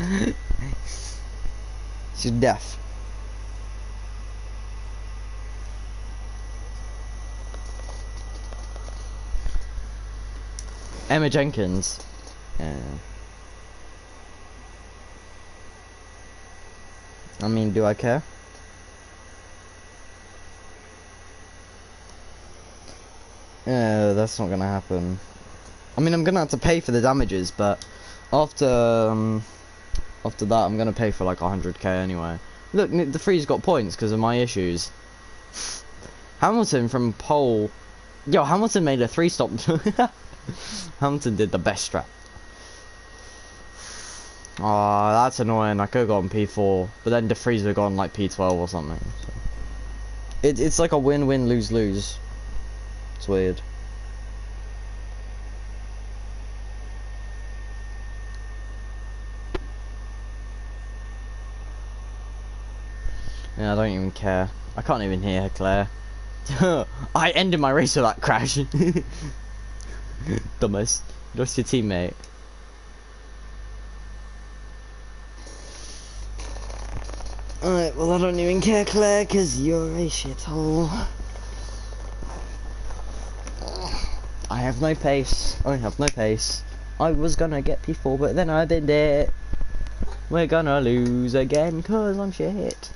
She's deaf. Emma Jenkins. Yeah. I mean, do I care? Yeah, that's not gonna happen. I mean, I'm gonna have to pay for the damages, but after that, I'm gonna pay for like 100k anyway. Look, the free's got points because of my issues. Hamilton from pole. Yo, Hamilton made a 3-stop. Hamilton did the best strat. Oh, that's annoying. I could have gone P4, but then DeFreeze would have gone like P12 or something. So. It's like a win-win, lose-lose. It's weird. Yeah, I don't even care. I can't even hear her, Claire. I ended my race with that crash. Dumbass. Lost your teammate. Alright, well I don't even care, Claire, because you're a shithole. I have no pace. I have no pace. I was gonna get P4, but then I did it. We're gonna lose again, because I'm shit.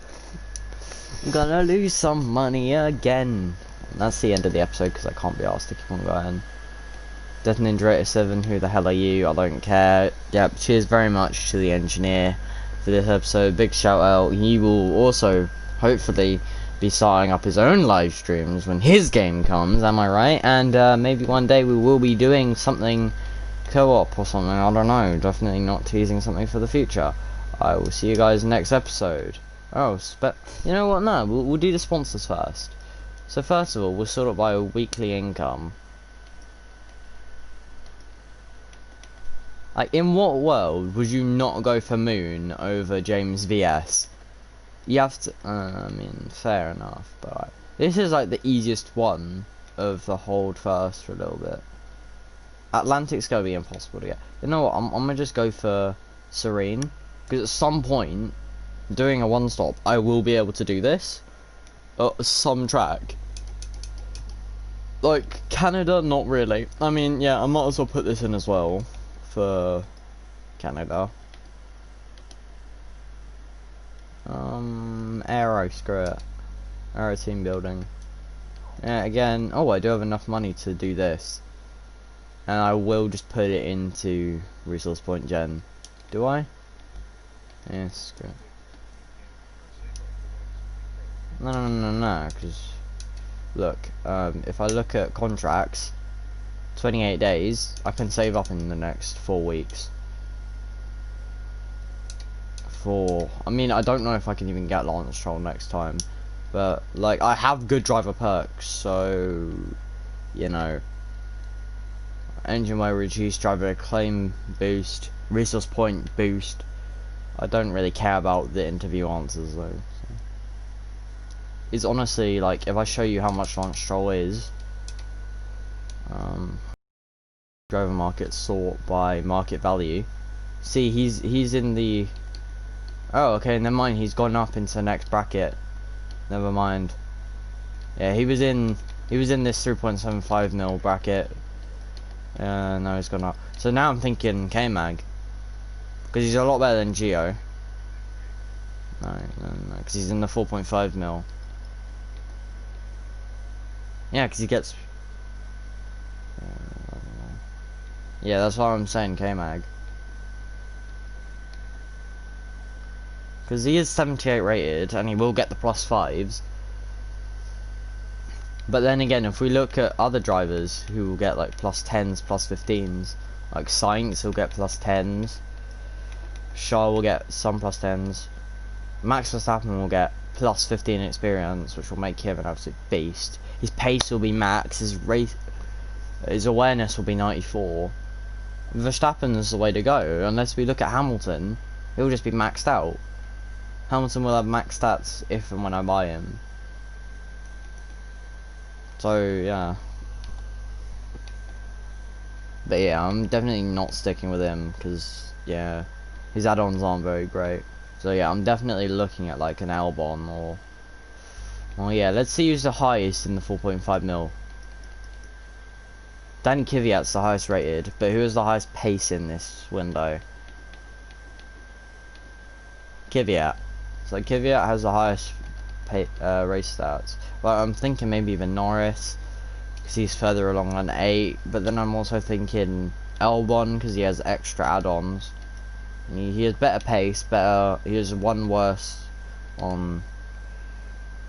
I'm gonna lose some money again. And that's the end of the episode, because I can't be asked to keep on going. Death Ninja 7, who the hell are you? I don't care. Yep, cheers very much to the engineer for this episode. Big shout out. He will also hopefully be starting up his own live streams when his game comes, am I right? And maybe one day we will be doing something co-op or something, I don't know. Definitely not teasing something for the future. I will see you guys next episode. Oh, you know what? No, we'll do the sponsors first. So first of all, we'll sort it by a weekly income. Like, in what world would you not go for Moon over James VS? You have to, I mean, fair enough, but this is like the easiest one of the hold first for a little bit. Atlantic's gonna be impossible to get. You know what, I'm gonna just go for Serene, because at some point, doing a one-stop, I will be able to do this. Some track. Like, Canada, not really. I mean, yeah, I might as well put this in as well. For Canada. aero, screw it. Aero team building. Yeah, again, oh, I do have enough money to do this. And I will just put it into resource point gen. Do I? Yes, screw it. No, because look, if I look at contracts, 28 days, I can save up in the next 4 weeks. I mean, I don't know if I can even get Lance Troll next time, but like, I have good driver perks, so, you know, engine wear reduced, driver claim boost, resource point boost. I don't really care about the interview answers though. So. It's honestly like, if I show you how much Lance Troll is, driver market sort by market value. See, he's in the. Oh, okay, never mind. He's gone up into the next bracket. Never mind. Yeah, he was in this 3.75 mil bracket. Now he's gone up. So now I'm thinking K-Mag, because he's a lot better than Geo. No, because he's in the 4.5 mil. Yeah, because he gets. Yeah, that's why I'm saying K-Mag. Because he is 78 rated, and he will get the plus 5s. But then again, if we look at other drivers who will get like plus 10s, plus 15s, like Sainz will get plus 10s, Shaw will get some plus 10s, Max Verstappen will get plus 15 experience, which will make him an absolute beast. His pace will be max, his awareness will be 94. Verstappen is the way to go. Unless we look at Hamilton, he'll just be maxed out. Hamilton will have max stats if and when I buy him. So yeah. But yeah, I'm definitely not sticking with him because yeah, his add-ons aren't very great. So yeah, I'm definitely looking at like an Albon or. Well yeah, let's see who's the highest in the 4.5 mil. Danny Kvyat's the highest rated, but who is the highest pace in this window? Kvyat. So Kvyat has the highest race stats. Well, I'm thinking maybe even Norris, because he's further along on 8. But then I'm also thinking Albon, because he has extra add-ons. He has better pace, he has one worse on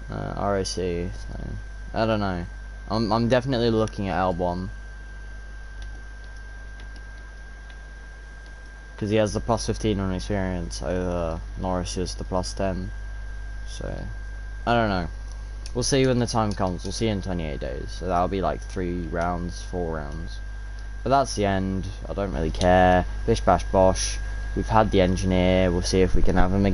RAC. So I don't know. I'm definitely looking at Albon. Because he has the plus 15 on experience over Norris is the plus 10. So, I don't know. We'll see when the time comes. We'll see in 28 days. So that'll be like 3 rounds, 4 rounds. But that's the end. I don't really care. Bish bash bosh. We've had the engineer. We'll see if we can have him again.